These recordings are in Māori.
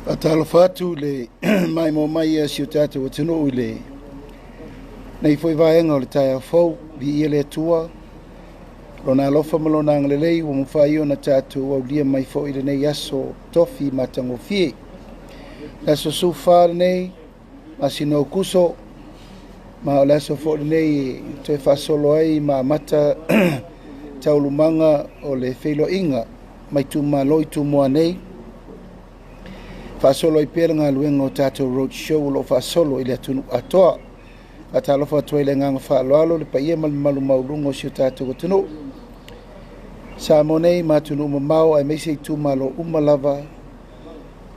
Atalo fatu le mai mo mai a siutata o tino le nei foi vaenga o le taia fou vi ele tua lona lofa malona ngalelei o mfai ona tatu o lia mai fo ile nei aso tofi matango fie la so sufa nei asino kuso ma la so fo nei te fa solo ai ma mata taulumanga o le felo inga mai tu maloi tu mo nei fa solo i pera ngā luenga o tātou road show lo fa solo i le atunu atoa a talofa atua i le nganga wha aloalo le pa ia malu maurungo si o tātou atunu sa monei matunu umamau ai meise i tu malo umalava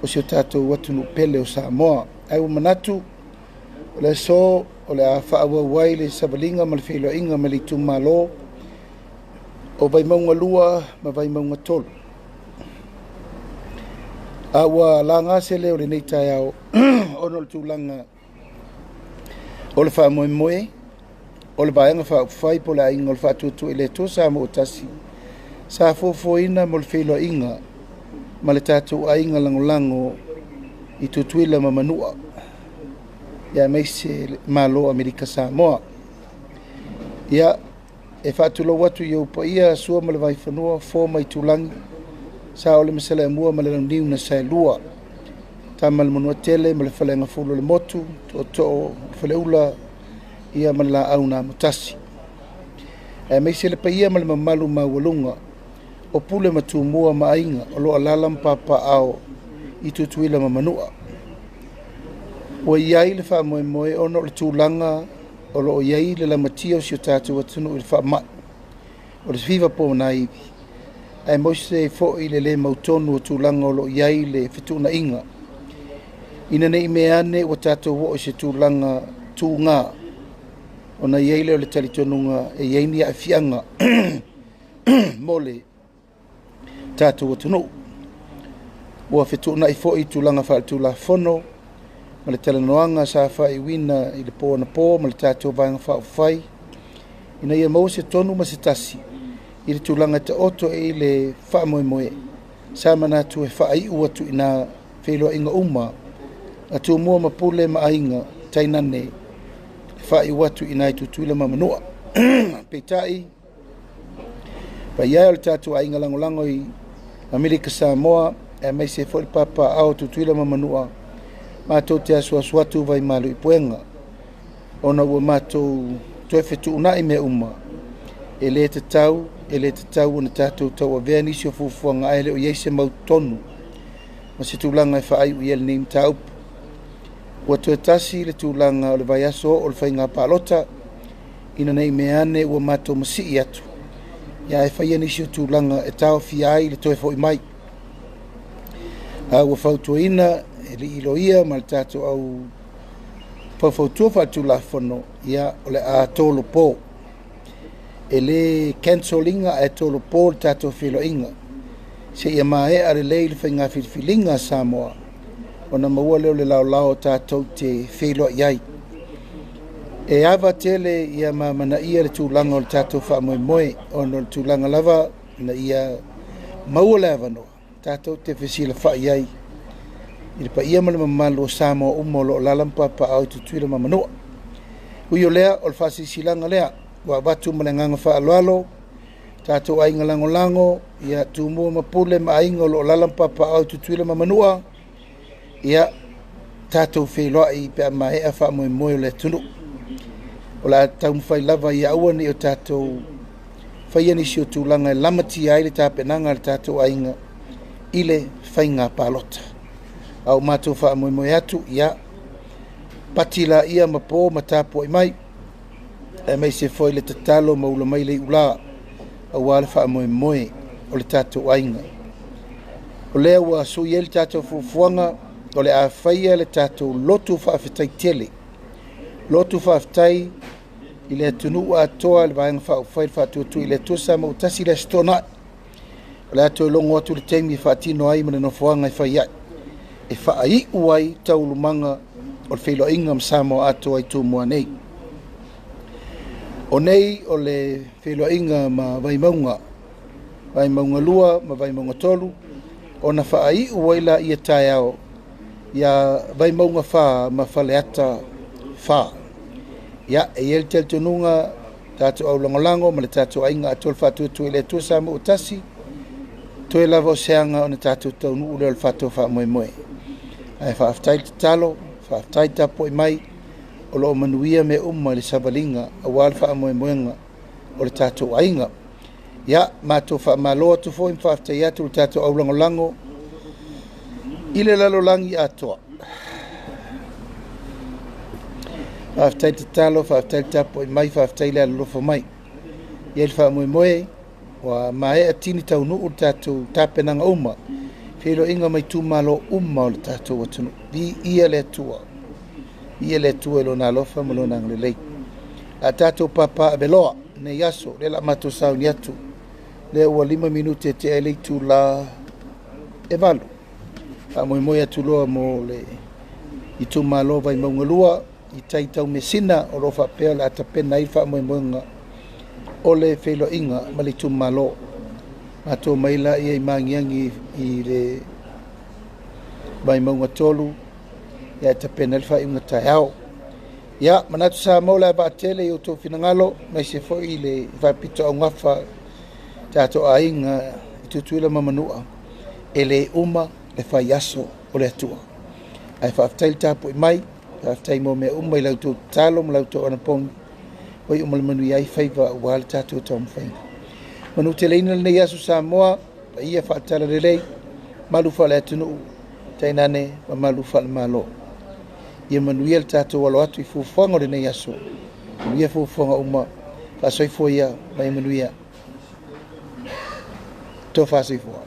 o si o tātou atunu pele o Samoa ai umanatu o le so o le a wha awawai le savalinga ma le whilo inga ma le tu malo o vai maunga lua ma vai maunga tolu awa langa se leo le nei tai au ono le tūlanga o le wha moe moe o le baenga wha whai po le ainga o le wha tutu i le tosa mo o tasi sa fofo ina mo le whilo inga ma le tātou ainga langolango i tutuila ma manua ia meise malo Amerika Samoa ia e whatulo watu i upa ia sua ma le vai whanua fō mai tūlangi sa ole mesele mua ma le niu na sa lua tamal monua tele ma le falenga fulo le motu to faleula ia ma la auna mutasi e me se le paia ma le mamalu ma walunga o pule matu mua ma ainga o lo alalam papa ao i tutuila ma manua o iai le fa moe moe ono le tūlanga o lo iai le lamatio si o tātou atunu i le fa mai o le viva po na iwi ai moise fo i le mautonu o tūlanga o lo iai le fituna inga. Ina nei meane o tātou wo o se tūlanga tūngā. O na iai leo le talitonunga e iai ni a fianga mole tātou o tunu. Ua fituna i fo i tūlanga wha tūla fono ma le talanoanga sa wha i wina i le pō na pō ma le tātou vanga wha whai. Ina ia mause tonu ma se tasi. I le tūlanga te oto e le wha moe moe. Sa manatu e wha ai ua tu ina wheloa inga uma. A tu mua mapule ma ainga tainane. Wha i watu ina i tutuila ma manua. Peitai. Pa iai o le tatu ainga langolango i Amerika Samoa. E mai se foli papa au tutuila ma manua. Matou te asua suatu vai malu i puenga. Ona ua matou toe fetu unai me uma. E le te tau na tātou tau a vea nisi o fufuanga ai leo iei se mau tonu. Ma se tūlanga e whaai u iel nim taup. Ua tue tasi le tūlanga o le vai aso o le whainga pālota. Ina nei meane ua mātou masi i atu. Ia e whaia nisi o tūlanga e tau fiai le toe fo i mai. Ua whautua ina e li ilo ia ma le tātou au whautua whaatula whono ia o le a tōlo pō. E le cancellinga e tolo pōl tātou whilo inga. Se ia mae are lei le whainga whilwhilinga Samoa. O na maua leo le lao tātou te whilo iai. E awa tele ia mana ia le tūlanga o le tātou wha moe moe. O no le tūlanga lava na ia maua le avanoa. Tātou te whisila wha iai. I le pa ia male mamalo Samoa umolo o lalampa pa au tutuila mamanoa. Uio lea o le whasisilanga lea. Wa watu malenganga wha aloalo, tātou ainga lango ia tūmua mapule ma ainga lo lalampa pa au tutuila ma manua, ia tātou wheloa i pia mahea wha moe moe le tunu. O la tau mwhai lava ia auani o tātou whaiani si o tūlanga e lamati ai le tāpenanga le tātou ainga i le whainga pālota. Au mātou wha moe moe atu, ia patila ia mapo matapo i mai, e mai se foi le tatalo ma ula mai le ula a wale wha moe moe o le tātou ainga. O lea ua sui e le tātou fufuanga o le a whaia le tātou lotu whaafetai tele. Lotu whaafetai i le atunu a toa le vaenga whaafai whaatuatu i le tosa ma utasi le stona. O le ato longo atu le teimi whaatino ai ma le nofuanga i whaia. E whaai uai taulumanga o le whilo inga msamo ato ai tūmua nei. O nei o le wheloainga ma vaimaunga lua ma vaimaunga tolu, o na whaai uwaila i a tai au, ia vaimaunga wha ma whaleata wha. Ia e el tel tununga tātou au langolango ma le tātou ainga atol whatutu i le tuasa mo utasi, toe lava o seanga o na tātou taunu ule o le whatu wha moe moe. Ai whaaftai te talo, whaaftai tapo i mai, o loo manuia me le savalinga a wal wha moe moenga o le tātou ainga. Ia, mātou wha maloa tu fo im whaaftai atu le tātou au langolango, i le lalolangi atoa. Whaaftai te talo, whaaftai tapo i mai, whaaftai le alolofo mai. Ia le wha moe moe, wa mae a tini taunu o le tātou tāpenanga uma, whilo inga mai tū malo uma o le tātou atunu. Ia le atua. Ia le atua lo nā lofa mo lo nang le lei. A tātou papa a beloa, ne yaso, le la mato sau ni atu. Le ua 5 minute te elei tū la e valu. A moe moe atu loa mo le i tū malo vai maunga lua, i taitau mesina o rofa pea le atapena i wha moe moenga o le whilo inga ma le tū malo. Mato maila i mangiangi i le vai maunga tolu, ia te penel wha inga tai au. Ia, manatu sa maula e baatele i o tō finangalo, mai se fo i le whapito au ngafa tātou a inga i tutuila mamanua, e le uma le whai aso o le atua. Ai whaaftaili tāpo i mai, whaaftai mo mea uma i lautou talo, ma lautou anapong, hoi umale manu i ai whaiva ua le tātou tau mwhainga. Manu te leina le nei aso sa moa, pa ia whaatala le lei, malu wha le atunu, tainane, ma malu wha le malo. Ia manuia le tātou walo atu i fuwhanga o le nei aso. Manuia fuwhanga uma, whasoifo ia, mai manuia. Tō whasoifo.